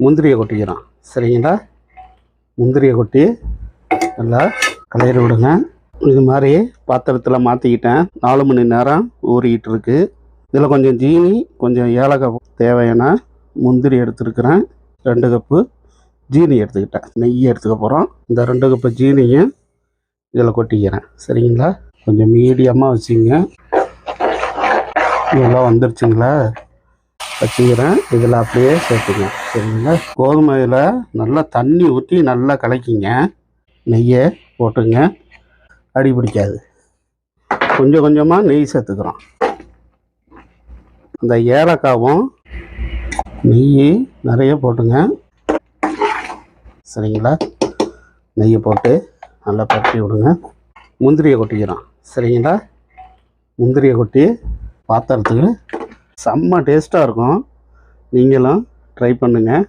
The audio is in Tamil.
முந்திரியை கொட்டிக்கிறோம். சரிங்களா? முந்திரியை கொட்டி நல்லா கலரி விடுங்க. இது மாதிரி பாத்திரத்தில் மாற்றிக்கிட்டேன். 4 மணி நேரம் ஊறிக்கிட்டு இருக்கு. இதில் கொஞ்சம் ஜீனி, கொஞ்சம் ஏலக்காய், தேவையான முந்திரி எடுத்துருக்கிறேன். 2 கப்பு ஜீனி எடுத்துக்கிட்டேன். நெய் எடுத்துக்க போகிறோம். இந்த 2 கப்பு ஜீனியும் இதில் கொட்டிக்கிறேன். சரிங்களா? கொஞ்சம் மீடியமாக வச்சுங்க. இதெல்லாம் வந்துருச்சுங்களா? வச்சுக்கிறேன். இதில் அப்படியே சேர்த்துங்க. சரிங்களா? கோதுமையில் நல்லா தண்ணி ஊற்றி நல்லா கலக்கிங்க. நெய்யை போட்டுங்க. அடி பிடிக்காது. கொஞ்சம் கொஞ்சமாக நெய் சேர்த்துக்கிறோம். இந்த ஏலக்காவும் நெய் நிறைய போட்டுங்க. சரிங்களா? நெய்யை போட்டு நல்லா பரட்டி விடுங்க. முந்திரியை கொட்டிக்கிறோம். சரிங்களா? முந்திரியை கொட்டி பாத்திரத்துக்கு செம்ம டேஸ்ட்டாக இருக்கும். நீங்களும் ட்ரை பண்ணுங்கள்.